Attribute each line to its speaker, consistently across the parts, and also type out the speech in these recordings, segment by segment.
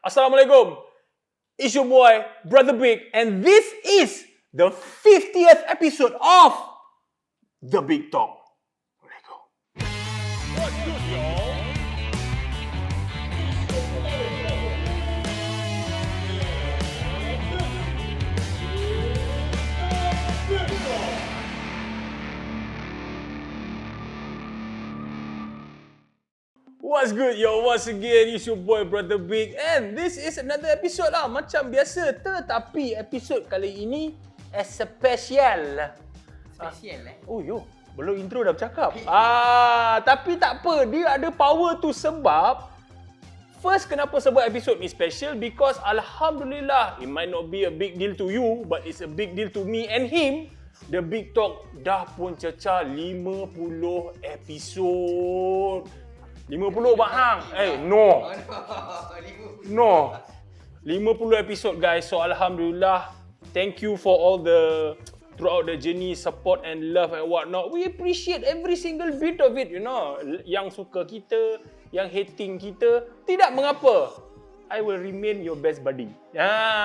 Speaker 1: Assalamualaikum. It's your boy, Brother Big, and this is the 50th episode of The Big Talk. Let's go. What's good, y'all? What's good, yo? Once again, it's your boy, Brother Big, and this is another episode lah. Macam biasa, tetapi episod kali ini special. Oh yo, belum intro dah bercakap. Tapi tak apa, dia ada power tu sebab first, kenapa sebut episod ni special? Because Alhamdulillah, it might not be a big deal to you, but it's a big deal to me and him. The Big Talk dah pun cecah 50 episod. 50 bahang. No. 50 episod guys. So Alhamdulillah, thank you for all the throughout the journey support and love and whatnot. We appreciate every single bit of it, you know. Yang suka kita, yang hating kita, tidak mengapa. I will remain your best buddy.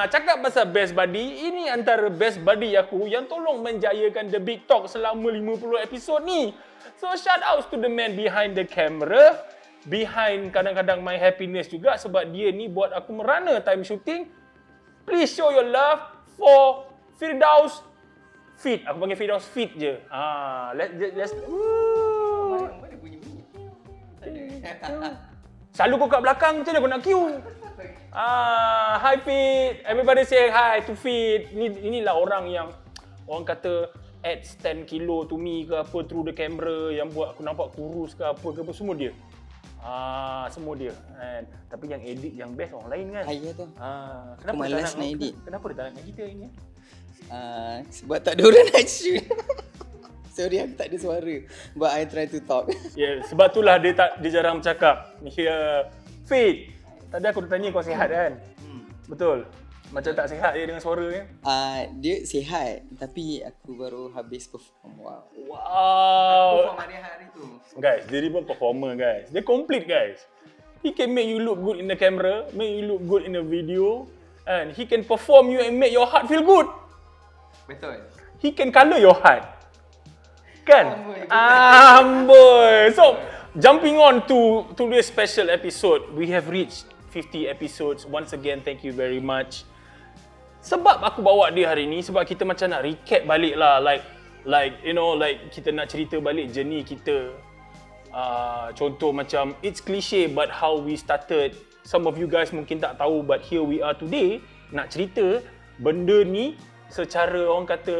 Speaker 1: Cakap pasal best buddy, ini antara best buddy aku yang tolong menjayakan The Big Talk selama 50 episod ni. So shout out to the man behind the camera, behind kadang-kadang my happiness juga, sebab dia ni buat aku merana time shooting. Please show your love for Firdaus Fit. Aku panggil Firdaus Fit je. Let's
Speaker 2: Mana bunyi-bunyi?
Speaker 1: Selalu kau kat belakang, macam mana kau nak cue? Hi Fit. Everybody say hi to Fit. Inilah orang yang orang kata adds 10 kilo to me ke apa through the camera, yang buat aku nampak kurus ke apa semua dia. Semua dia. Tapi yang edit yang best orang lain kan.
Speaker 2: Ya tu.
Speaker 1: Kenapa
Speaker 2: malas nak edit.
Speaker 1: Kenapa dia tak nak kita hari ni?
Speaker 2: Sebab tak ada orang nak shoot. Sorry, aku tak ada suara. But I try to talk.
Speaker 1: Yeah, sebab itulah dia jarang bercakap. Fit. Tadi aku dah tanya kau sihat kan? Betul. Macam tak sihat dia dengan suara kan?
Speaker 2: Dia sihat, tapi aku baru habis perform. Wow.
Speaker 1: Wow.
Speaker 2: Perform hari-hari tu.
Speaker 1: Guys, dia pun performer guys. Dia complete guys. He can make you look good in the camera, make you look good in the video, and he can perform you and make your heart feel good.
Speaker 2: Betul.
Speaker 1: He can colour your heart. Kan? Amboi. So, jumping on to today's special episode, we have reached 50 episodes. Once again, thank you very much. Sebab aku bawa dia hari ni, sebab kita macam nak recap balik lah. Like you know, like kita nak cerita balik journey kita. Contoh macam, it's cliche but how we started. Some of you guys mungkin tak tahu, but here we are today. Nak cerita benda ni secara orang kata,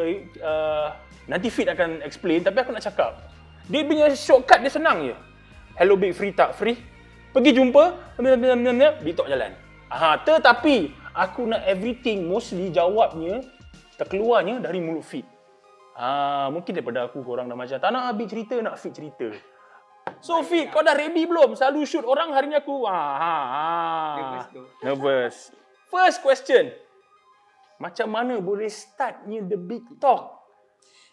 Speaker 1: nanti Fit akan explain, tapi aku nak cakap. Dia punya shortcut dia senang je. Hello Big, free tak? Free. Pergi jumpa, Big Talk jalan. Tetapi aku nak everything mostly jawabnya, terkeluarnya dari mulut Fit. Mungkin daripada aku korang dah macam tak nak Big cerita, nak Fit cerita. So Fit, kau dah ready belum? Selalu shoot orang, hari ni aku nervous. First question. Macam mana boleh startnya The Big Talk?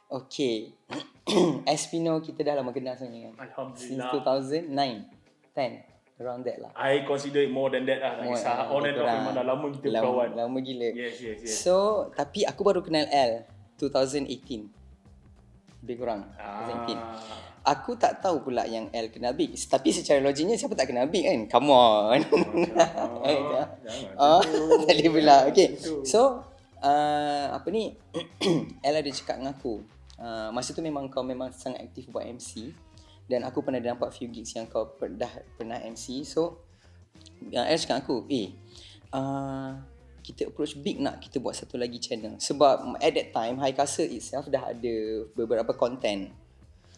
Speaker 2: Okay. As we know, kita dah lama kenal sebenarnya kan.
Speaker 1: Alhamdulillah.
Speaker 2: Since 2009, 10, around that lah.
Speaker 1: I consider it more than that lah. On and off memang dah lama kita berkawan.
Speaker 2: Lama gila.
Speaker 1: Yes.
Speaker 2: So, tapi aku baru kenal L 2018. Lebih kurang. 2018. Aku tak tahu pula yang L kenal Big. Tapi secara logiknya siapa tak kenal Big kan? Come on. Tak boleh pula. Okay. So, L ada cakap dengan aku. Masa tu memang kau memang sangat aktif buat MC. Dan aku pernah nampak few gigs yang kau pernah MC. So, L cakap aku, kita approach Big nak kita buat satu lagi channel. Sebab at that time, High Castle itself dah ada beberapa content.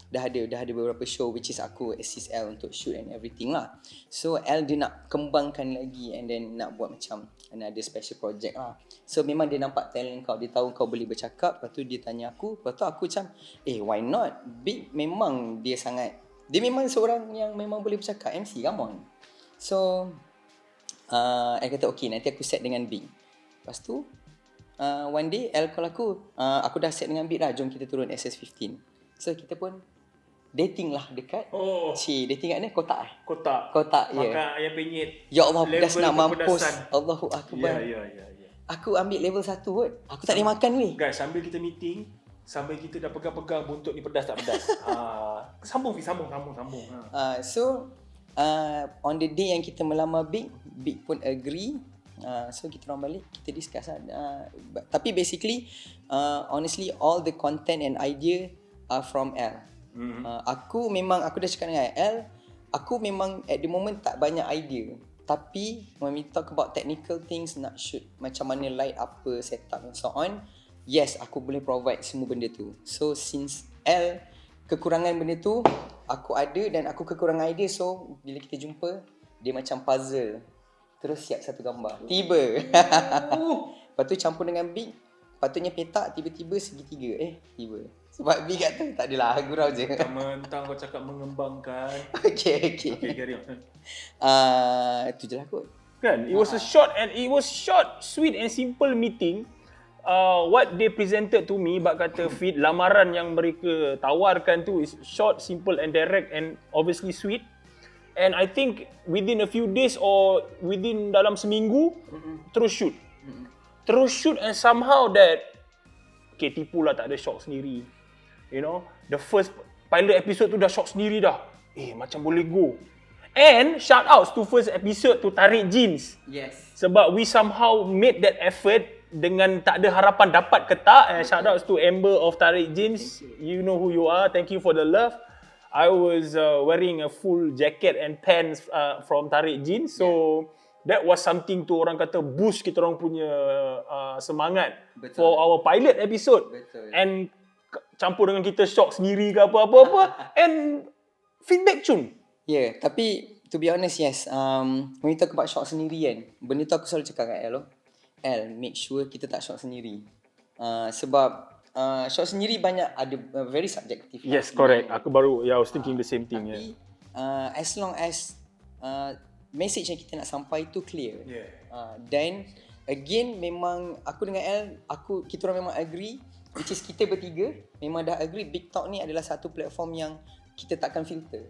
Speaker 2: Dah ada beberapa show which is aku assist L untuk shoot and everything lah. So L dia nak kembangkan lagi and then nak buat macam ada special project lah. So memang dia nampak talent kau, dia tahu kau boleh bercakap. Lepas tu dia tanya aku, lepas tu aku macam why not? Big memang dia memang seorang yang memang boleh bercakap, MC, come on. So L kata okay, nanti aku set dengan Big. Lepas tu one day L call aku dah set dengan Big lah, jom kita turun SS15. So kita pun dating lah dekat.
Speaker 1: Oh.
Speaker 2: Dating kat ni kotak
Speaker 1: Kotak.
Speaker 2: ya.
Speaker 1: Makan ayam penyet.
Speaker 2: Ya Allah, pedas
Speaker 1: Level
Speaker 2: nak mampus.
Speaker 1: kepedasan.
Speaker 2: Allahu akbar.
Speaker 1: Ya.
Speaker 2: Aku ambil level 1 kot. Aku tak boleh makan weh.
Speaker 1: Guys, sambil kita meeting, sambil kita dah pegang-pegang buntut ni pedas tak pedas. Sambung.
Speaker 2: So on the day yang kita melamar Big pun agree. So kita orang balik, kita discuss lah. Tapi basically honestly all the content and idea are from L. Aku dah cakap dengan L, aku memang at the moment tak banyak idea. Tapi when we talk about technical things, nak shoot macam mana light apa, setup and so on, yes, aku boleh provide semua benda tu. So since L kekurangan benda tu, aku ada dan aku kekurangan idea. So bila kita jumpa, dia macam puzzle. Terus siap satu gambar. Tiba. Lepas tu campur dengan Big, patutnya petak, tiba-tiba segitiga. Tiba. Sebab Big kata, tak adalah, gurau je.
Speaker 1: Mentang kau cakap mengembangkan.
Speaker 2: Okay,
Speaker 1: carry on.
Speaker 2: Itu je lah kot.
Speaker 1: Kan? It was short, sweet and simple meeting. What they presented to me, bak kata Fit, lamaran yang mereka tawarkan tu is short, simple and direct and obviously sweet. And I think within a few days or within dalam seminggu, terus shoot and somehow that, okay, tipulah tak ada shock sendiri. You know, the first pilot episode tu dah shock sendiri dah. Macam boleh go. And shout outs to first episode to Tarik Jeans.
Speaker 2: Yes.
Speaker 1: Sebab we somehow made that effort dengan tak ada harapan dapat ke tak. And shout outs to Amber of Tarik Jeans. You know who you are. Thank you for the love. I was wearing a full jacket and pants from Tarik Jeans. So that was something to orang kata boost kita orang punya semangat.
Speaker 2: Betul.
Speaker 1: For our pilot episode.
Speaker 2: Betul.
Speaker 1: And campur dengan kita shock sendiri ke apa-apa and feedback cun.
Speaker 2: Yeah, tapi to be honest, yes. When you talk about shock sendiri kan, benda tu aku selalu cakap kat L, make sure kita tak shock sendiri. Sebab shock sendiri banyak ada very subjective.
Speaker 1: Yes, correct. Aku baru, I was thinking the same thing.
Speaker 2: Tapi as long as message yang kita nak sampai tu clear. Then again memang aku dengan L, kita orang memang agree, which is kita bertiga memang dah agree Big Talk ni adalah satu platform yang kita takkan filter.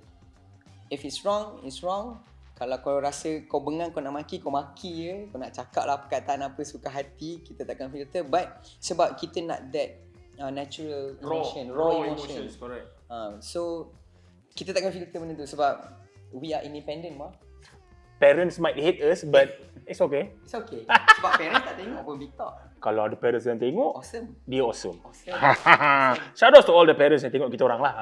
Speaker 2: If it's wrong, it's wrong. Kalau kau rasa kau bengang, kau nak maki, kau maki je. Kau nak cakap lah perkataan apa suka hati, kita takkan filter. But sebab kita nak that natural emotion, raw emotion.
Speaker 1: Correct.
Speaker 2: So kita takkan filter benda tu sebab we are independent mah.
Speaker 1: Parents might hate us but it's okay.
Speaker 2: It's okay. Sebab parents tak tengok pun Big Talk.
Speaker 1: Kalau ada parents yang tengok,
Speaker 2: Awesome.
Speaker 1: dia awesome. Shout out to all the parents yang tengok kita orang lah.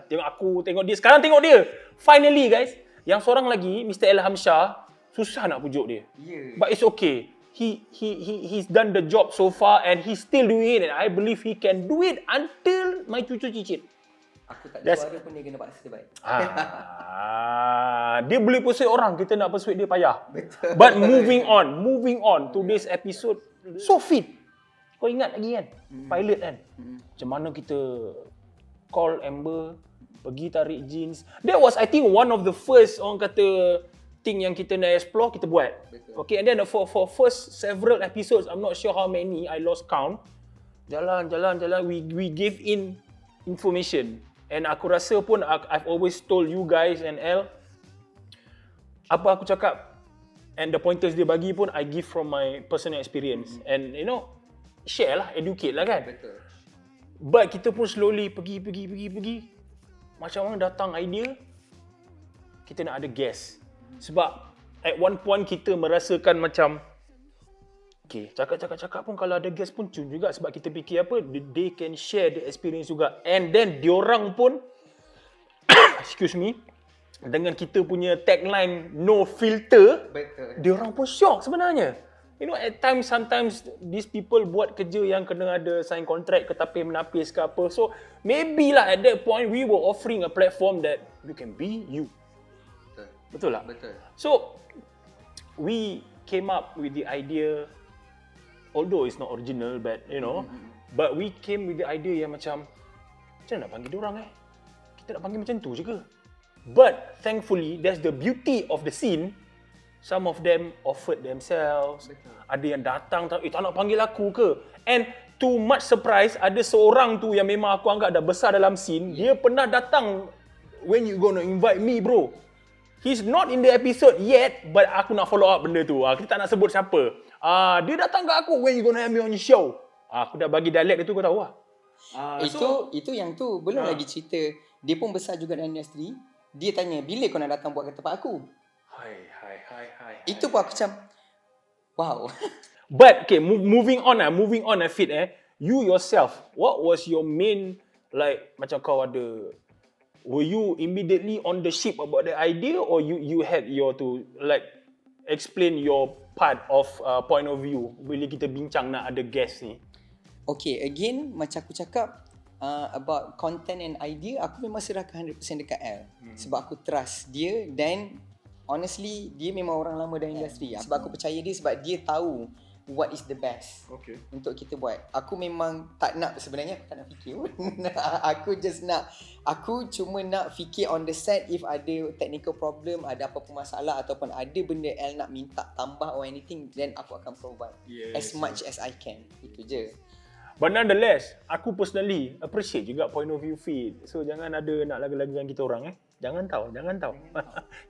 Speaker 1: Tengok aku, tengok dia. Sekarang tengok dia. Finally guys, yang seorang lagi, Mr. Ilham Shah, susah nak pujuk dia.
Speaker 2: Yeah.
Speaker 1: But it's okay. He's done the job so far and he's still doing it and I believe he can do it until my cucu cicit.
Speaker 2: Aku tak ada suara pun dia kena paksa baik.
Speaker 1: Dia boleh persuade orang, kita nak persuade dia payah.
Speaker 2: Betul.
Speaker 1: But moving on, today's episode so fit. Kau ingat lagi kan? Pilot kan? Macam mana kita call Amber, pergi Tarik Jeans. That was I think one of the first orang kata thing yang kita nak explore, kita buat.
Speaker 2: Betul.
Speaker 1: Okay, and then for first several episodes, I'm not sure how many, I lost count. Jalan, we gave in information. And aku rasa pun I've always told you guys and L, apa aku cakap and the pointers dia bagi pun I give from my personal experience. And you know, share lah, educate lah kan.
Speaker 2: Betul.
Speaker 1: But kita pun slowly pergi. Macam mana datang idea, kita nak ada guest. Sebab at one point kita merasakan macam, okay, cakap pun kalau ada guest pun cun juga sebab kita fikir apa, they can share the experience juga. And then diorang pun, excuse me, dengan kita punya tagline no filter,
Speaker 2: Betul.
Speaker 1: diorang pun shock sebenarnya. You know, at times, sometimes these people buat kerja yang kena ada sign contract ke tapis menapis ke apa. So, maybe lah at that point, we were offering a platform that you can be you. Betul tak?
Speaker 2: Betul.
Speaker 1: So, we came up with the idea, although it's not original, but you know, but we came with the idea yang macam mana nak panggil diorang Kita nak panggil macam tu je ke? But, thankfully, that's the beauty of the scene. Some of them offered themselves.
Speaker 2: Betul.
Speaker 1: Ada yang datang, tak nak panggil aku ke? And too much surprise, ada seorang tu yang memang aku anggap dah besar dalam scene. Dia pernah datang, when you gonna invite me bro? He's not in the episode yet, but aku nak follow up benda tu. Kita tak nak sebut siapa. Dia datang kat aku, when you gonna have me on your show? Aku dah bagi dialek dia tu, kau tahu lah.
Speaker 2: Itu yang tu belum lagi cerita. Dia pun besar juga dalam industri. Dia tanya, bila kau nak datang buat kat tempat aku?
Speaker 1: Hai.
Speaker 2: Itu pun aku macam, wow.
Speaker 1: But okay, moving on Fit you yourself, what was your main, like, macam kau ada, were you immediately on the ship about the idea, or you had your to like explain your part of point of view bila kita bincang nak ada guest ni?
Speaker 2: Okay, again macam aku cakap about content and idea, aku memang serahkan 100% dekat L. Sebab aku trust dia, dan honestly dia memang orang lama dalam industri. Sebab aku percaya dia, sebab dia tahu what is the best untuk kita buat. Aku memang tak nak, sebenarnya aku tak nak fikir pun. Aku cuma nak fikir on the set, if ada technical problem, ada apa-apa masalah, ataupun ada benda L nak minta tambah or anything, then aku akan provide as much as I can. Itu je.
Speaker 1: But nonetheless, aku personally appreciate juga point of view Fit. So jangan ada nak laga-lagakan kita orang Jangan tahu.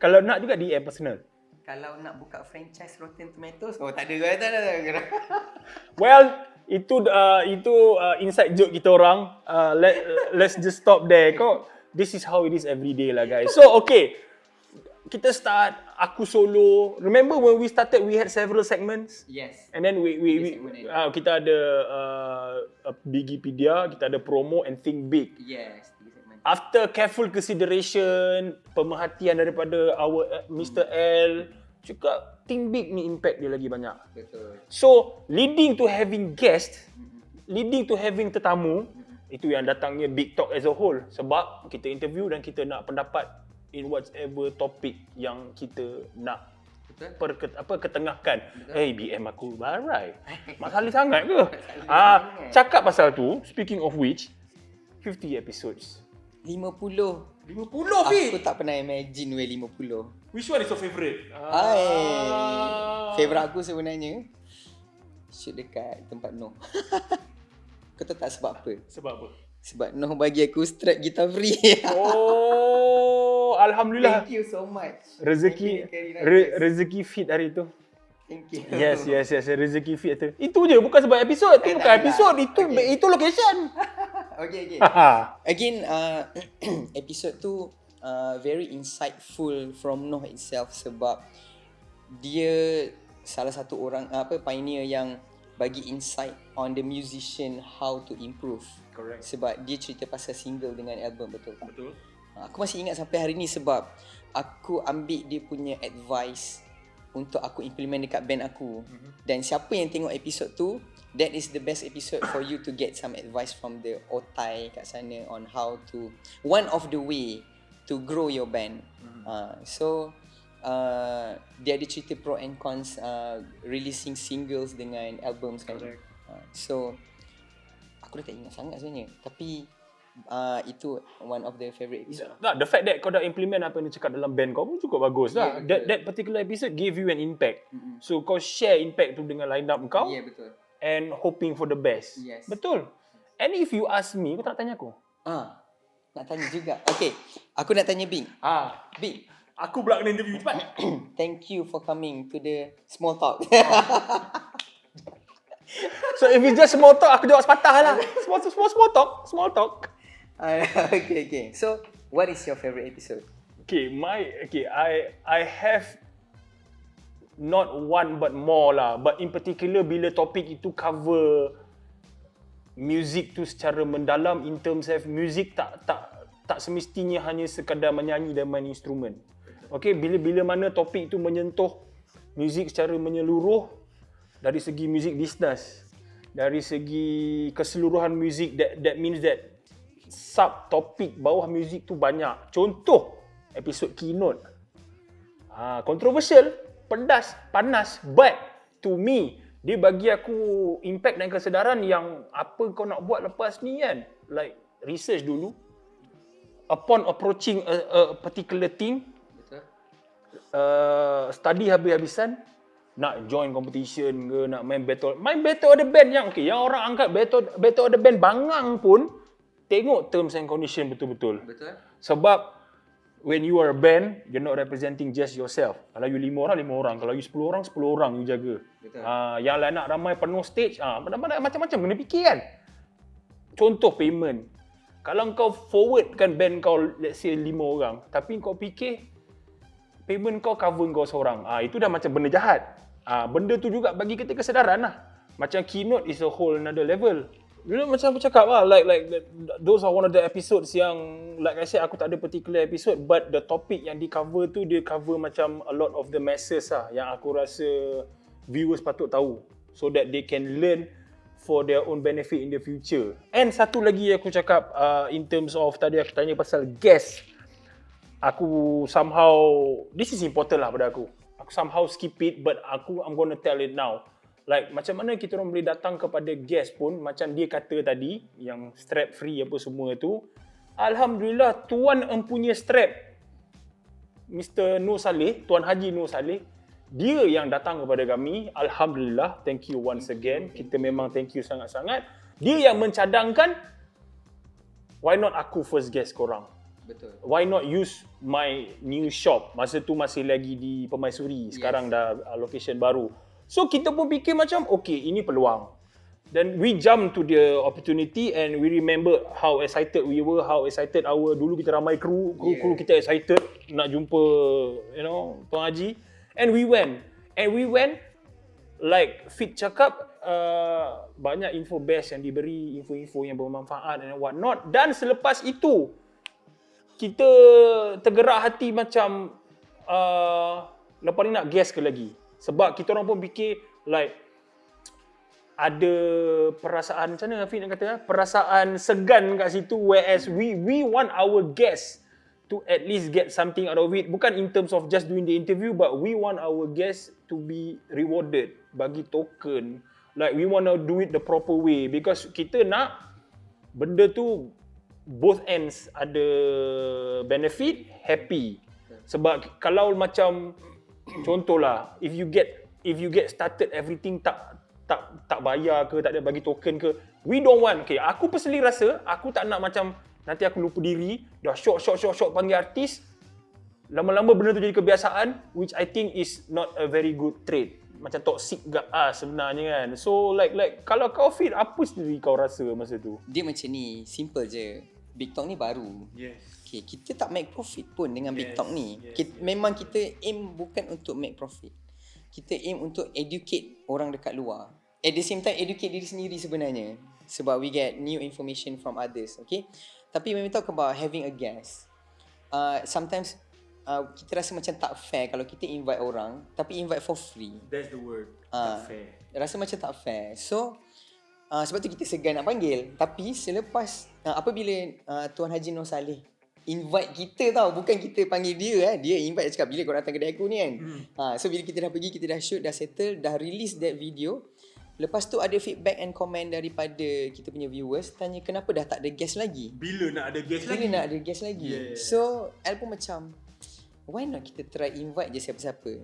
Speaker 1: Kalau nak juga DM personal.
Speaker 2: Kalau nak buka franchise Rotten Tomatoes, tak ada.
Speaker 1: Well, itu inside joke kita orang. Let's just stop there. This is how it is every day lah, guys. So, okay. Kita start, aku solo. Remember when we started, we had several segments?
Speaker 2: Yes.
Speaker 1: And then kita ada Bigipedia, kita ada promo and Think Big.
Speaker 2: Yes.
Speaker 1: After careful consideration, pemerhatian daripada our Mr. L, juga Think Big ni impact dia lagi banyak.
Speaker 2: Betul.
Speaker 1: So, leading to having guest, leading to having tetamu, itu yang datangnya Big Talk as a whole. Sebab kita interview dan kita nak pendapat in whatever topic yang kita nak ketengahkan. BM aku barai. Masalah sangat ke? Cakap pasal tu, speaking of which, 50 episodes.
Speaker 2: 50
Speaker 1: Fit.
Speaker 2: Aku tak pernah imagine 50.
Speaker 1: Which one is your favourite?
Speaker 2: Favourite aku sebenarnya shoot dekat tempat Noh. Kau tahu tak sebab apa? Sebab Noh bagi aku strap gitar free.
Speaker 1: Alhamdulillah.
Speaker 2: Thank you so much.
Speaker 1: Rezeki Fit hari tu.
Speaker 2: Thank you.
Speaker 1: Yes. Rezeki Fit tu. Itu je, bukan sebab episod. Itu bukan episod. Itu location.
Speaker 2: Okay. Again, episode tu very insightful from Noh itself, sebab dia salah satu orang pioneer yang bagi insight on the musician how to improve.
Speaker 1: Correct.
Speaker 2: Sebab dia cerita pasal single dengan album, betul. Aku masih ingat sampai hari ni, sebab aku ambil dia punya advice untuk aku implement dekat band aku. Dan siapa yang tengok episod tu, that is the best episode for you to get some advice from the otai kat sana on how to, one of the way to grow your band. Dia ada cerita pro and cons releasing singles dengan albums kan. So aku dah tak ingat sangat sebenarnya, tapi itu one of the favourite episode.
Speaker 1: The fact that kau dah implement apa yang dia cakap dalam band kau pun cukup bagus lah. That particular episode gave you an impact. So kau share impact tu dengan line up kau.
Speaker 2: Betul.
Speaker 1: And hoping for the best.
Speaker 2: Yes.
Speaker 1: Betul. And if you ask me, kau tak tanya aku?
Speaker 2: Nak tanya juga. Okay, aku nak tanya Bing. Bing,
Speaker 1: aku pula kena interview cepat.
Speaker 2: Thank you for coming to the small talk.
Speaker 1: So if it's just small talk, aku jawab sepatah lah. Small talk.
Speaker 2: Okay. So, what is your favourite episode?
Speaker 1: I have not one but more lah. But in particular, bila topik itu cover music tu secara mendalam, in terms of music tak semestinya hanya sekadar menyanyi dan main instrumen. Okay, bila mana topik itu menyentuh music secara menyeluruh, dari segi music business, dari segi keseluruhan music, that means that subtopik bawah music tu banyak. Contoh episod keynote, controversial, pedas, panas, but to me dia bagi aku impact dan kesedaran yang apa kau nak buat lepas ni kan, like research dulu upon approaching a particular thing, study habis-habisan, nak join competition ke, nak main battle of the band yang yang orang angkat battle of the band bangang pun tengok terms and condition betul-betul.
Speaker 2: Betul.
Speaker 1: Sebab when you are a band, you're not representing just yourself. Kalau you 5 orang, kalau you 10 orang you jaga.
Speaker 2: Betul.
Speaker 1: Yang lain nak ramai penuh stage, macam-macam kena fikir kan. Contoh payment. Kalau kau forwardkan band kau let's say 5 orang, tapi kau fikir payment kau cover kau seorang. Itu dah macam benda jahat. Benda tu juga bagi kita kesedaran lah. Macam keynote is a whole another level. You know, macam aku cakap lah, like those are one of the episodes yang, like I said, aku tak ada particular episode, but the topic yang di cover tu, dia cover macam a lot of the masses lah, yang aku rasa viewers patut tahu, so that they can learn for their own benefit in the future. And satu lagi aku cakap, in terms of, tadi aku tanya pasal guest, aku somehow, this is important lah pada aku somehow skip it, but I'm gonna tell it now. Like macam mana kita orang boleh datang kepada guest pun, macam dia kata tadi yang strap free apa semua tu, alhamdulillah tuan empunya strap Mr. Nur Saleh, Tuan Haji Nur Saleh, dia yang datang kepada kami. Alhamdulillah, thank you once again. Kita memang thank you sangat-sangat. Dia yang mencadangkan, why not aku first guest korang?
Speaker 2: Betul.
Speaker 1: Why not use my new shop? Masa tu masih lagi di Permaisuri, sekarang dah location baru. So kita pun fikir macam, okay, ini peluang. Then we jump to the opportunity and we remember how excited we were, how excited dulu kita ramai kru kita excited nak jumpa, you know, Tuan Haji. And we went like Fit cakap, banyak info best yang diberi, info-info yang bermanfaat and what not. Dan selepas itu, kita tergerak hati macam, lepas ni nak guest ke lagi? Sebab kita orang pun fikir like ada perasaan, macam mana Afiq nak kata, perasaan segan kat situ, whereas we want our guests to at least get something out of it, bukan in terms of just doing the interview, but we want our guests to be rewarded, bagi token, like we want to do it the proper way, because kita nak benda tu both ends ada benefit, happy. Sebab kalau macam contohlah, if you get started everything tak bayar ke, tak ada bagi token ke, we don't want. Okay, aku personally rasa aku tak nak macam nanti aku lupa diri, dah short panggil artis, lama-lama benda tu jadi kebiasaan, which I think is not a very good trait. Macam toxic gak sebenarnya kan. So like kalau kau Fit, apa sendiri kau rasa masa tu?
Speaker 2: Dia macam ni, simple je. Big Talk ni baru.
Speaker 1: Yes.
Speaker 2: Okay, kita tak make profit pun dengan Big Talk ni.
Speaker 1: Yes.
Speaker 2: Memang kita aim bukan untuk make profit. Kita aim untuk educate orang dekat luar. At the same time, educate diri sendiri sebenarnya. Sebab we get new information from others. Okay. Tapi when we talk about having a guest, sometimes kita rasa macam tak fair kalau kita invite orang, tapi invite for free.
Speaker 1: That's the word. Tak fair.
Speaker 2: Rasa macam tak fair. So, sebab tu kita segan nak panggil. Tapi selepas, apabila Tuan Haji Nur Saleh invite kita tau, bukan kita panggil dia. Dia invite, cakap bila kau datang kedai aku ni kan. So bila kita dah pergi, kita dah shoot, dah settle, dah release that video. Lepas tu ada feedback and comment daripada kita punya viewers, tanya kenapa dah tak ada guest lagi.
Speaker 1: Bila nak ada guest lagi? Yeah.
Speaker 2: So Al pun macam, why not kita try invite je siapa-siapa.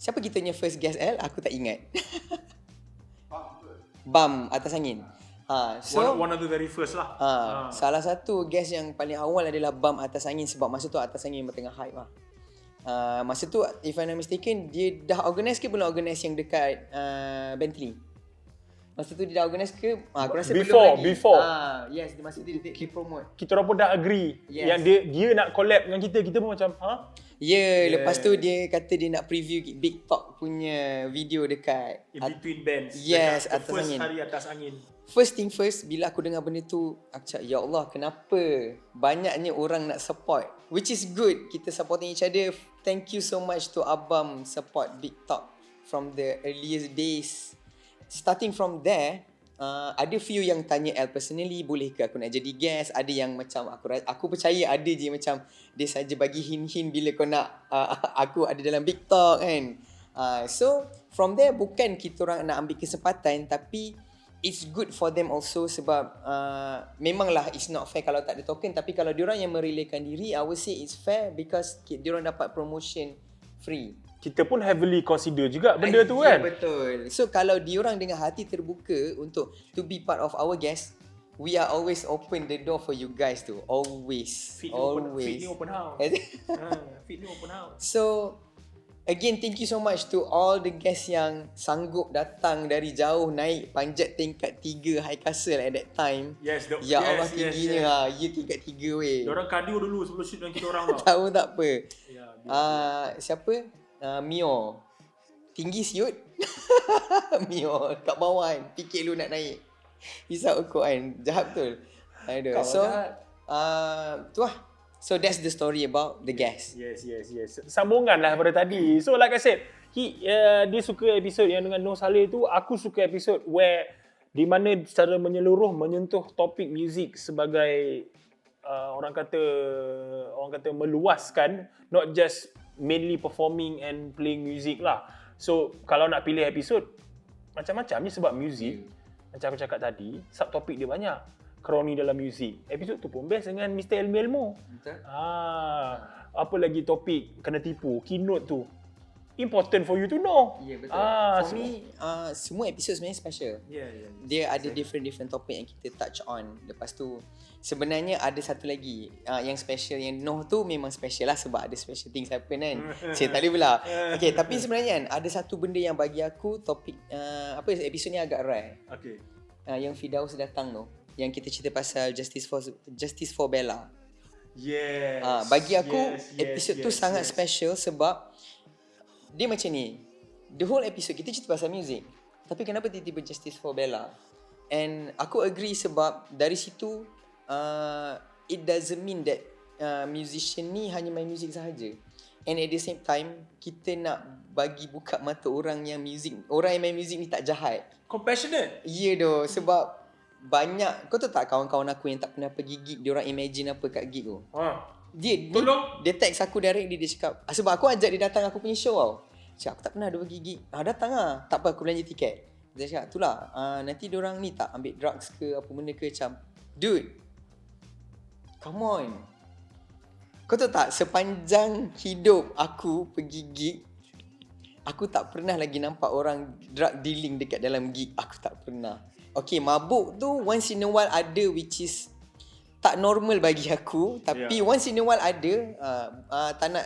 Speaker 2: Siapa kita punya first guest Al? Aku tak ingat. Bam atas angin. So
Speaker 1: one of the very first lah.
Speaker 2: Salah satu guest yang paling awal adalah Bam atas angin, sebab masa tu atas angin tengah hype lah. Masa tu if I'm not mistaken, dia dah organise ke belum organise yang dekat Bentley? Masa tu dia dah organise ke? Aku rasa belum lagi.
Speaker 1: Before.
Speaker 2: Yes, masa tu dia promote.
Speaker 1: Kita orang pun dah agree.
Speaker 2: Yes.
Speaker 1: Yang dia nak collab dengan kita pun macam,
Speaker 2: Yeah, lepas tu dia kata dia nak preview Big Talk punya video dekat
Speaker 1: in between bands.
Speaker 2: Yes,
Speaker 1: atas
Speaker 2: atas angin.
Speaker 1: Hari atas angin.
Speaker 2: First thing first, bila aku dengar benda tu, aku cakap, ya Allah, kenapa banyaknya orang nak support? Which is good, kita supporting each other. Thank you so much to Abam support Big Talk from the earliest days. Starting from there, ada few yang tanya Al personally, boleh ke aku nak jadi guest? Ada yang macam, aku percaya ada je macam, dia saja bagi hint-hint bila kau nak aku ada dalam Big Talk kan. So, from there bukan kita orang nak ambil kesempatan, tapi it's good for them also sebab memanglah it's not fair kalau tak ada token, tapi kalau diorang yang merelakan diri, I would say it's fair because diorang dapat promotion free.
Speaker 1: kita pun heavily consider juga benda tu
Speaker 2: Ya,
Speaker 1: kan.
Speaker 2: betul. So kalau diorang dengan hati terbuka untuk to be part of our guest, we are always open the door for you guys tu. Always.
Speaker 1: Fit
Speaker 2: Always.
Speaker 1: ni open house. Fit ni open house.
Speaker 2: So again, thank you so much to all the guests yang sanggup datang dari jauh naik panjat tingkat 3 high castle at that time.
Speaker 1: Yes,
Speaker 2: Ya Allah tingginya. Ya tingkat 3 weh.
Speaker 1: Diorang cardio dulu sebelum shoot dengan kita orang tau.
Speaker 2: Tahu tak apa.
Speaker 1: Ya,
Speaker 2: Siapa? Mio. Tinggi siut. Mio kat bawah kan. Fikir lu nak naik. Hisap ukut kan. Jahat betul. Aduh.
Speaker 1: Kau
Speaker 2: So
Speaker 1: jahat.
Speaker 2: tu lah. So that's the story about the guest.
Speaker 1: Yes. Sambungan lah daripada tadi. So like I said, dia suka episod yang dengan Noh Saleh tu. Aku suka episod where di mana secara menyeluruh menyentuh topik muzik sebagai orang kata meluaskan, not just mainly performing and playing music lah. So kalau nak pilih episod macam-macam ni sebab muzik. Macam aku cakap tadi, subtopik dia banyak. Kroni dalam muzik. Episod tu pun best dengan Mr. Ilmu.
Speaker 2: Betul.
Speaker 1: Apa lagi topik kena tipu, keynote tu. Important for you to know.
Speaker 2: Ya, betul. For me, semua episod sebenarnya special. Dia ada different topik yang kita touch on. Lepas tu sebenarnya ada satu lagi yang special, yang Noh tu memang special lah sebab ada special things happen kan. Saya tak boleh pula. Okay, tapi sebenarnya kan ada satu benda yang bagi aku topik episod ni agak rare.
Speaker 1: Okay.
Speaker 2: Yang Firdaus datang tu, yang kita cerita pasal Justice for Bella.
Speaker 1: Yes.
Speaker 2: Bagi aku episod tu sangat special sebab dia macam ni. The whole episode kita cerita pasal music, tapi kenapa tiba-tiba Justice for Bella? And aku agree sebab dari situ it doesn't mean that musician ni hanya main music sahaja. And at the same time kita nak bagi buka mata orang yang main music ni tak jahat.
Speaker 1: Compassionate.
Speaker 2: Ya doh, sebab banyak, kau tahu tak kawan-kawan aku yang tak pernah pergi gig, diorang imagine apa kat gig tu. Dia text aku direct, dia cakap sebab aku ajak dia datang aku punya show tau. Cakap aku tak pernah ada pergi gig. Datang lah. Tak apa, aku belanja tiket. Dia cakap itulah nanti diorang ni tak ambil drugs ke apa benda ke. Macam dude, come on. Kau tahu tak, sepanjang hidup aku pergi gig, aku tak pernah lagi nampak orang drug dealing dekat dalam gig. Aku tak pernah. Okay, mabuk tu once in a while ada, which is tak normal bagi aku. Tapi once in a while ada. Tak nak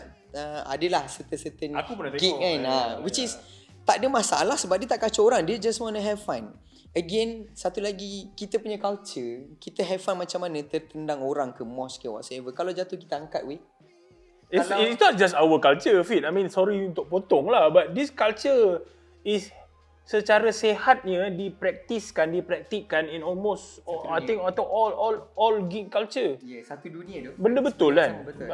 Speaker 2: adalah certain gig kan. Which is tak ada masalah sebab dia tak kacau orang. Dia just want to have fun. Again, satu lagi, kita punya culture, kita have fun macam mana, tertendang orang ke mosh ke whatsoever. Kalau jatuh kita angkat weh.
Speaker 1: It's not just our culture, Fit. I mean, sorry untuk potong lah, but this culture is secara sehatnya dipraktikkan in almost I think all gig culture.
Speaker 2: Ya, satu dunia tu.
Speaker 1: Benda betul kan?
Speaker 2: Betul.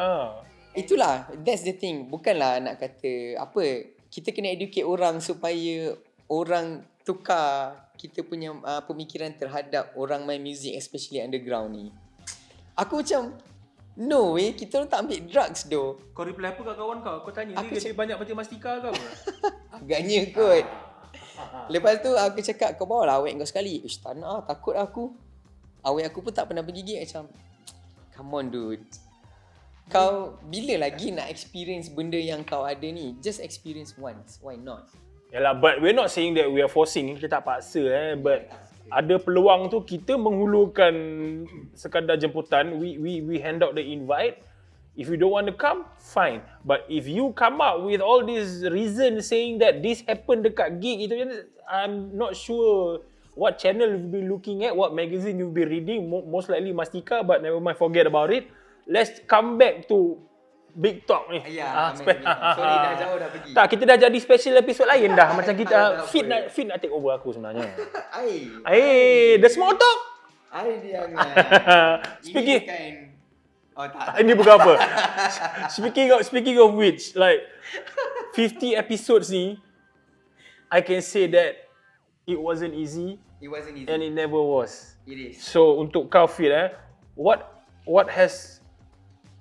Speaker 2: Itulah, that's the thing. Bukanlah nak kata apa, kita kena educate orang supaya orang tukar kita punya pemikiran terhadap orang main music, especially underground ni. Aku macam no way, kita orang tak ambil drugs doh.
Speaker 1: Kau reply apa kat kawan kau? Kau tanya dia banyak baca mastika ke apa?
Speaker 2: Agaknya kot. Lepas tu aku cakap, kau bawa lah awet kau sekali. Tak nak lah, takut aku. Awet aku pun tak pernah pergi gig. Macam come on dude, kau bila lagi nak experience benda yang kau ada ni? Just experience once, why not?
Speaker 1: Yalah, but we're not saying that we are forcing. Kita tak paksa but ada peluang tu kita menghulurkan sekadar jemputan. We hand out the invite. If you don't want to come, fine. But if you come up with all these reasons saying that this happened dekat gig itu, I'm not sure what channel you'll be looking at, what magazine you'll be reading. Most likely Mastika, but never mind, forget about it. Let's come back to Big Talk ni.
Speaker 2: Sorry, dah jauh dah pergi.
Speaker 1: Tak, kita dah jadi special episode lain dah. Macam kita Fit nak take over aku sebenarnya. The small talk. Speaking
Speaker 2: tak.
Speaker 1: Ini bukan apa. Speaking of which, like 50 episodes ni, I can say that it wasn't easy. And it never was.
Speaker 2: It is.
Speaker 1: So untuk kau Fit, what has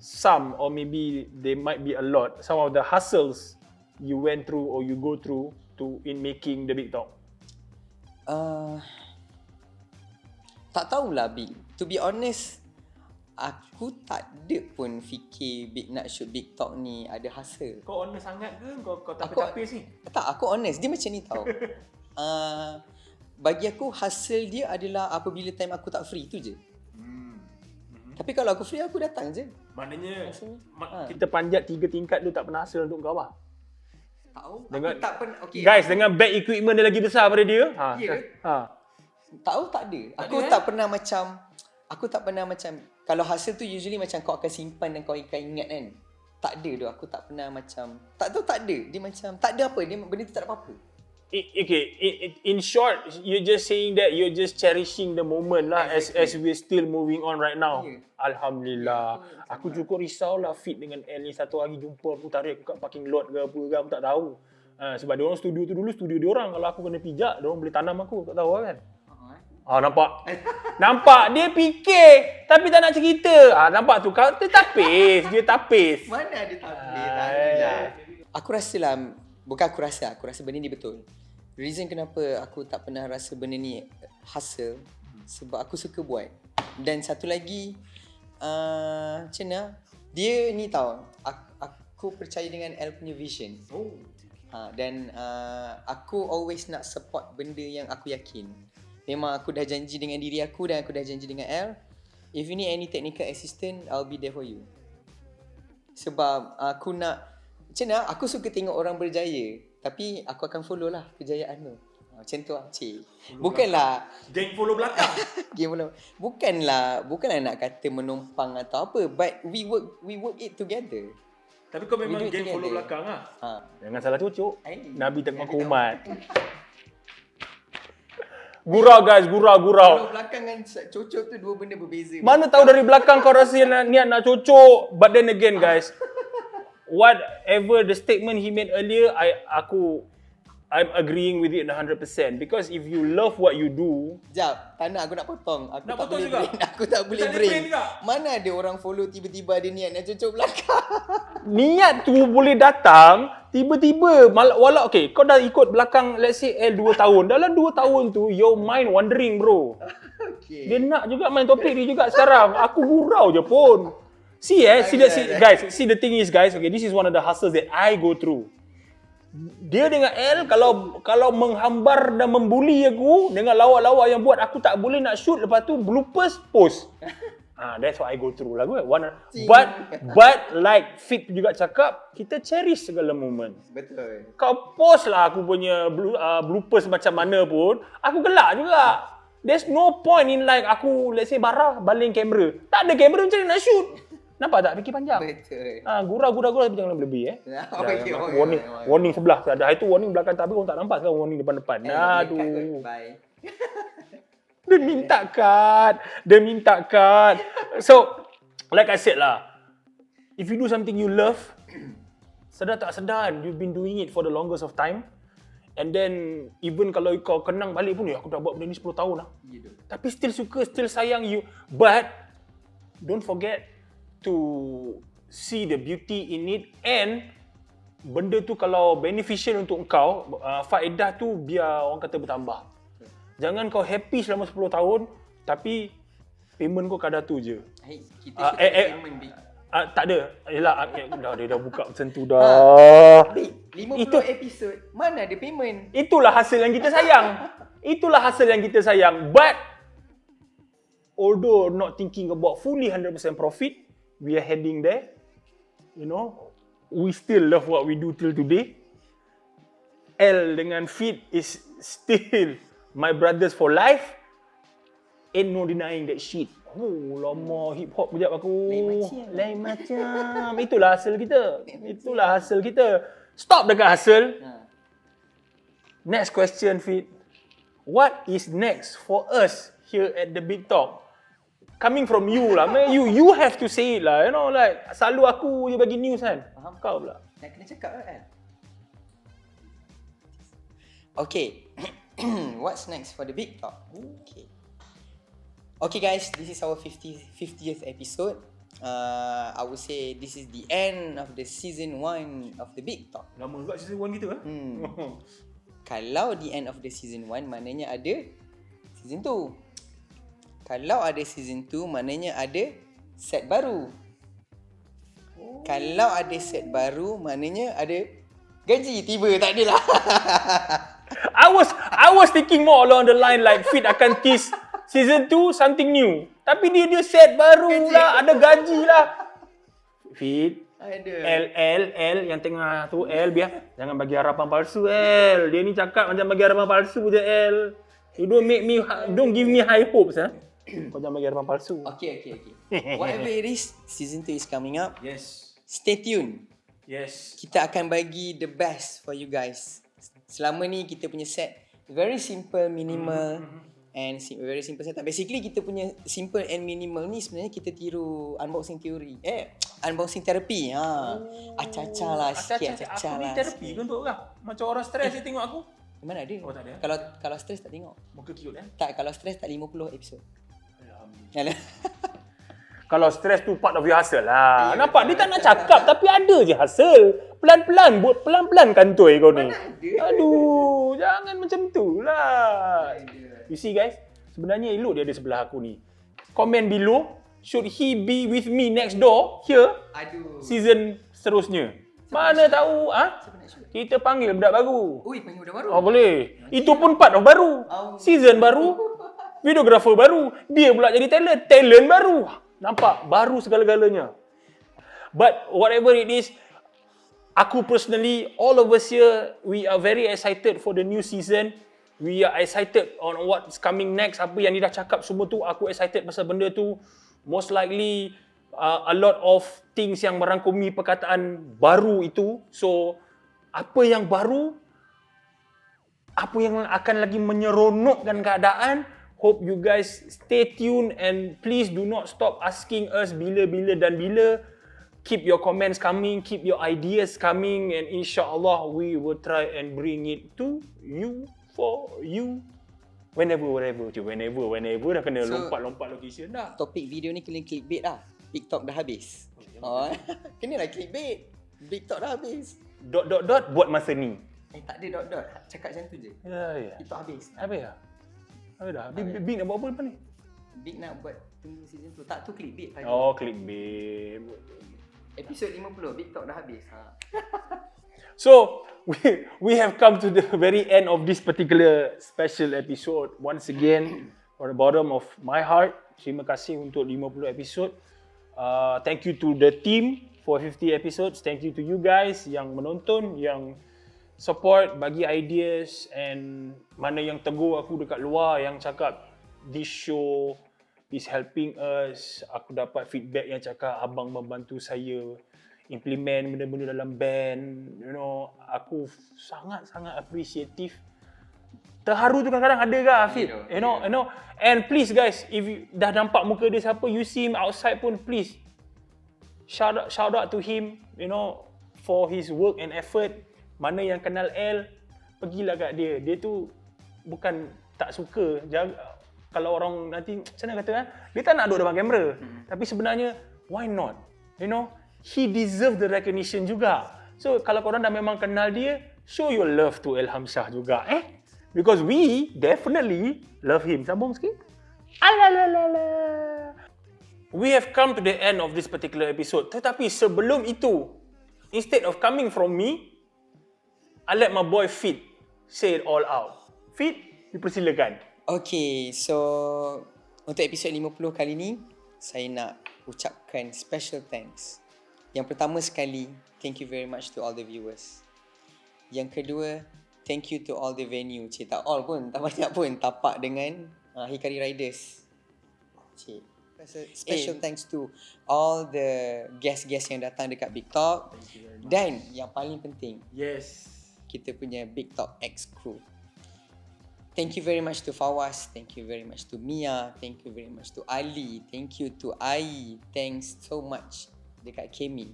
Speaker 1: some, or maybe they might be a lot, some of the hustles you went through or you go through in making the Big Talk?
Speaker 2: Tak tahulah Big. To be honest, aku tak ada pun fikir Big Nut Shoot Big Talk ni ada hasil.
Speaker 1: Kau honest sangat ke? Kau tapis-tapis ni?
Speaker 2: Tak, aku honest. Dia macam ni tau. Bagi aku hasil dia adalah apabila time aku tak free tu je. Tapi kalau aku free aku datang je.
Speaker 1: Maknanya kita panjat 3 tingkat tu tak pernah hasil untuk kau lah.
Speaker 2: Tahu?
Speaker 1: Dengan,
Speaker 2: aku tak pernah. Okay.
Speaker 1: Guys, dengan bag equipment dia lagi besar daripada dia.
Speaker 2: Ya. Tahu tak ada. Aku tak pernah macam kalau hasil tu usually macam kau akan simpan dan kau akan ingat kan. Tak ada tu. Aku tak pernah macam tak ada. Dia macam tak ada apa. Dia benda tu tak ada apa-apa.
Speaker 1: Okay, in short, you're just saying that you're just cherishing the moment lah, as we're still moving on right now.
Speaker 2: Yeah.
Speaker 1: Alhamdulillah. Aku cukup risau lah Fit dengan El ni satu hari jumpa aku tarik aku kat parking lot ke apa ke, aku tak tahu. Sebab diorang studio tu dulu studio diorang. Kalau aku kena pijak, diorang boleh tanam aku, tak tahu kan. Nampak? Nampak? Dia fikir tapi tak nak cerita. Nampak tu? Kau tapis. Dia tapis.
Speaker 2: Mana ada tapis? Aku rasa lah, bukan aku rasa benda ni betul. Reason kenapa aku tak pernah rasa benda ni hasil sebab aku suka buat. Dan satu lagi macam mana? Dia ni tau, aku percaya dengan L punya vision. Dan aku always nak support benda yang aku yakin. Memang aku dah janji dengan diri aku dan aku dah janji dengan L, if you need any technical assistant, I'll be there for you. Sebab aku nak, macam mana, aku suka tengok orang berjaya, tapi aku akan follow lah kejayaan tu. Macam tu lah, cik. Bukanlah
Speaker 1: Geng follow belakang.
Speaker 2: Bukanlah nak kata menumpang atau apa, but we work it together.
Speaker 1: Tapi kau memang geng follow belakang lah. Jangan salah cocok. Nabi tengok umat. Gurau guys, gurau.
Speaker 2: Follow belakang dengan cocok tu dua benda berbeza.
Speaker 1: Mana tahu dari belakang kau rasa niat nak cocok. But then again guys, whatever the statement he made earlier, I'm agreeing with it 100% because if you love what you do.
Speaker 2: Sekejap, tak nak, aku nak potong. Aku
Speaker 1: nak
Speaker 2: tak
Speaker 1: potong
Speaker 2: boleh
Speaker 1: juga?
Speaker 2: brain. Aku tak boleh brain. Mana ada orang follow tiba-tiba ada niat nak cocok belakang.
Speaker 1: Niat tu boleh datang tiba-tiba. Walau okay, kau dah ikut belakang let's say L 2 tahun. Dalam 2 tahun tu your mind wandering bro.
Speaker 2: Okay.
Speaker 1: Dia nak juga main topik dia juga sekarang. Aku gurau je pun. See guys, see the thing is guys, okay, this is one of the hustles that I go through. Dia dengan L kalau menghambar dan membuli aku dengan lawak-lawak yang buat aku tak boleh nak shoot, lepas tu bloopers post. That's what I go through lah gue. But like Fit juga cakap, kita cherish segala moment.
Speaker 2: Betul.
Speaker 1: Kau post lah aku punya bloopers macam mana pun, aku gelak juga. There's no point in like aku let's say barah baling kamera. Tak ada kamera macam mana nak shoot. Nampak tak? Fikir panjang.
Speaker 2: Betul.
Speaker 1: Gurau tapi jangan lebih-lebih
Speaker 2: Okay,
Speaker 1: warning sebelah. Dah itu warning belakang tapi orang tak nampak sekarang warning depan-depan. Aduh.
Speaker 2: Bye.
Speaker 1: Dia minta kad. So, like I said lah, if you do something you love, sedar tak sedar you've been doing it for the longest of time. And then even kalau kau kenang balik pun, aku dah buat benda ni 10 tahun lah. Tapi still suka, still sayang you. But don't forget to see the beauty in it, and benda tu kalau beneficial untuk kau, faedah tu biar orang kata bertambah. Jangan kau happy selama 10 tahun tapi payment kau kadar tu je.
Speaker 2: Kita payment big.
Speaker 1: Tak ada. Yalah, dia dah buka macam tu dah.
Speaker 2: 50 episod, mana ada payment?
Speaker 1: Itulah hasil yang kita sayang. But although not thinking about fully 100% profit, we are heading there. You know, we still love what we do till today. L dengan Fit is still my brothers for life. Ain't no denying that shit. Lama hip hop kejap aku. Lain macam. Itulah hasil kita. Stop dekat hasil. Next question, Fit. What is next for us here at the Big Talk? Coming from you lah. You have to say it lah. You know, like selalu aku je bagi news kan. Kau pula.
Speaker 2: Nak kena cakap kan? Okay. What's next for the Big Talk? Okay guys, this is our 50th episode. I would say this is the end of the season 1 of the Big Talk.
Speaker 1: Lama juga season 1 kita
Speaker 2: Kalau the end of the season 1, maknanya ada season 2. Kalau ada season 2, maknanya ada set baru. Kalau ada set baru, maknanya ada gaji. Tiba tak adalah.
Speaker 1: I was thinking more along the line like Fit akan tease season 2 something new. Tapi dia set baru lah, ada gaji lah. Fit,
Speaker 2: Ada.
Speaker 1: L yang tengah tu L biar jangan bagi harapan palsu L. Dia ni cakap macam bagi harapan palsu je L. You don't give me high hopes Kau jangan bagi harapan palsu.
Speaker 2: Okay. Whatever it is, season 2 is coming up.
Speaker 1: Yes.
Speaker 2: Stay tuned.
Speaker 1: Yes.
Speaker 2: Kita akan bagi the best for you guys. Selama ni kita punya set very simple, minimal and very simple setup. Basically kita punya simple and minimal ni sebenarnya kita tiru unboxing theory. Unboxing therapy. Acah-acah lah sikit, acah-acah
Speaker 1: Aku
Speaker 2: lah.
Speaker 1: ni terapi ke untuk kau? Macam orang stres dia tengok aku.
Speaker 2: Mana ada?
Speaker 1: Oh, tak ada.
Speaker 2: Kalau stres tak tengok.
Speaker 1: Muka cute
Speaker 2: Tak, kalau stres tak 50 episod.
Speaker 1: Alhamdulillah.
Speaker 2: Yalah.
Speaker 1: Kalau stres tu part of your hustle lah. Nampak dia tak nak cakap tapi ada je hustle. Pelan-pelan buat pelan-pelan kantoi kau ni. Aduh, jangan macam tu lah. You see guys, sebenarnya elok dia ada sebelah aku ni. Comment below, should he be with me next door here
Speaker 2: Aduh.
Speaker 1: season seterusnya. Mana tahu kita panggil budak baru.
Speaker 2: Ui, panggil budak baru.
Speaker 1: Oh boleh. Itu pun part of baru. Season baru. Videographer baru. Dia pula jadi talent baru. Nampak? Baru segala-galanya. But whatever it is, aku personally, all of us here, we are very excited for the new season. We are excited on what's coming next. Apa yang dia dah cakap semua tu, aku excited pasal benda tu. Most likely, a lot of things yang merangkumi perkataan baru itu. So, apa yang baru, apa yang akan lagi menyeronokkan keadaan, hope you guys stay tuned and please do not stop asking us bila dan bila. Keep your comments coming, keep your ideas coming and insyaAllah we will try and bring it to you, for you. Whenever dah kena lompat-lompat location dah.
Speaker 2: Topik video ni kena clickbait dah. TikTok dah habis. Kena lah clickbait. TikTok dah habis.
Speaker 1: Dot buat masa ni.
Speaker 2: Tak ada dot. Cakap macam tu je.
Speaker 1: Ya.
Speaker 2: TikTok habis.
Speaker 1: Habis dah? Habis dah? Big nak buat apa lepas ni?
Speaker 2: Big nak buat tunggu season tu. Tak tu clickbait tadi.
Speaker 1: Oh, clickbait.
Speaker 2: Episod 50, TikTok dah habis.
Speaker 1: So, we have come to the very end of this particular special episode. Once again, from the bottom of my heart, terima kasih untuk 50 episod. Thank you to the team for 50 episodes. Thank you to you guys yang menonton, yang support, bagi ideas and mana yang tegur aku dekat luar yang cakap this show is helping us. Aku dapat feedback yang cakap abang membantu saya implement benda-benda dalam band. You know, aku sangat-sangat appreciative. Terharu tu kadang-kadang ada ke Afid? You know. And please guys, if you dah nampak muka dia siapa, you see him outside pun please shout out to him, you know, for his work and effort. Mana yang kenal L, pergilah kat dia. Dia tu bukan tak suka. Kalau orang nanti, macam mana kata, dia tak nak duduk depan kamera. Tapi sebenarnya, why not? You know, he deserve the recognition juga. So, kalau korang dah memang kenal dia, show your love to Ilham Shah juga. Because we definitely love him. Sambung sikit. Alalalala. We have come to the end of this particular episode. Tetapi sebelum itu, instead of coming from me, I let my boy Fit say it all out. Fit, dipersilakan.
Speaker 2: Okay, so untuk episod 50 kali ni, saya nak ucapkan special thanks. Yang pertama sekali, thank you very much to all the viewers. Yang kedua, thank you to all the venue. Tak all pun, tak banyak pun. Tapak dengan Hikari Riders. Special thanks to all the guest-guest yang datang dekat Big Talk. Dan yang paling penting, kita punya Big Talk X crew. Thank you very much to Fawaz. Thank you very much to Mia. Thank you very much to Ali. Thank you to Ai. Thanks so much dekat Kemi.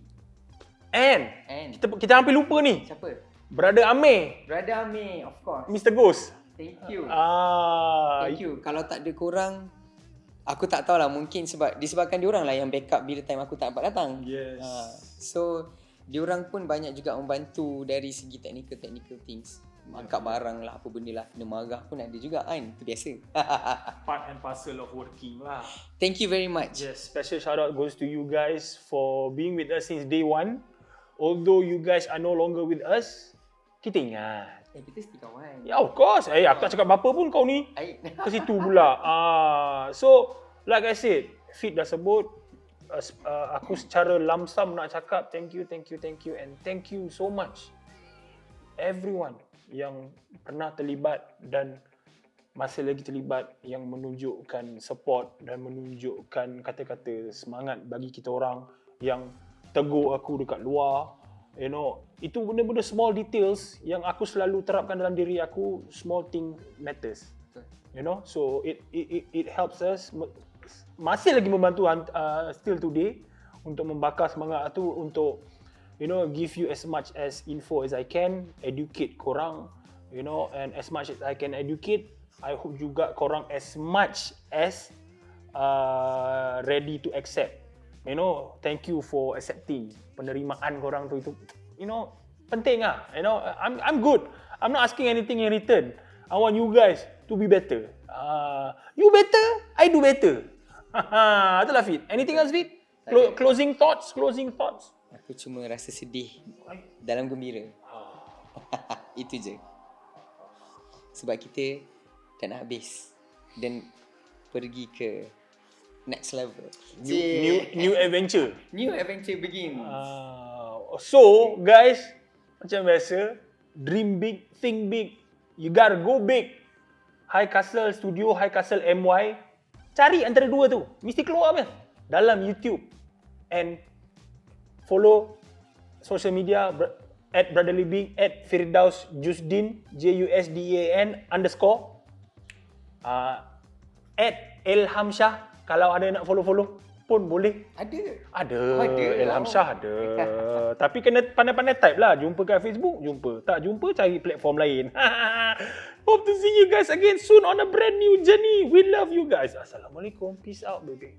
Speaker 1: And kita hampir lupa ni.
Speaker 2: Siapa?
Speaker 1: Brother Amir.
Speaker 2: Brother Amir, of course.
Speaker 1: Mr. Ghost.
Speaker 2: Thank you.
Speaker 1: Thank
Speaker 2: you. Kalau tak ada korang, aku tak tahulah, mungkin disebabkan diorang lah yang backup bila time aku tak dapat datang.
Speaker 1: Yes.
Speaker 2: So diorang pun banyak juga membantu dari segi technical things. angkat barang lah, apa benda lah, kena marah pun ada juga kan. Itu biasa.
Speaker 1: Part and parcel of working lah.
Speaker 2: Thank you very much.
Speaker 1: Yes, special shout out goes to you guys for being with us since day one. Although you guys are no longer with us, kita ingat.
Speaker 2: Kita still kawan.
Speaker 1: Yeah, of course. Aku tak cakap apa pun kau ni. Ke situ pula. So, like I said, Fit dah sebut, aku secara lamsam nak cakap thank you and thank you so much everyone yang pernah terlibat dan masih lagi terlibat, yang menunjukkan support dan menunjukkan kata-kata semangat bagi kita orang, yang tegur aku dekat luar. You know, itu benda-benda small details yang aku selalu terapkan dalam diri aku. Small thing matters. You know, so it helps us, masih lagi membantu still today untuk membakar semangat tu, untuk you know, give you as much as info as I can, educate korang, you know, and as much as I can educate, I hope juga korang as much as ready to accept. You know, thank you for accepting. Penerimaan korang tu, itu, you know, penting lah. You know, I'm good. I'm not asking anything in return. I want you guys to be better. You better, I do better. Itulah Fit. Anything else Fit? Closing thoughts?
Speaker 2: Aku cuma rasa sedih dalam gembira. Itu je. Sebab kita dah nak habis dan pergi ke next level.
Speaker 1: New adventure.
Speaker 2: New adventure begins.
Speaker 1: So guys, macam biasa, dream big, think big. You gotta go big. High Castle Studio, High Castle MY. Cari antara dua tu. Mesti keluar apa? Dalam YouTube. And follow social media at Brotherly Big, at Firdaus Jusdin, JUSDAN _ at Ilham Shah. Kalau ada nak follow pun boleh. Ada. Ilham Shah ada. Tapi kena pandai-pandai type lah. Jumpa kat Facebook, jumpa. Tak jumpa, cari platform lain. Hope to see you guys again soon on a brand new journey. We love you guys. Assalamualaikum. Peace out, baby.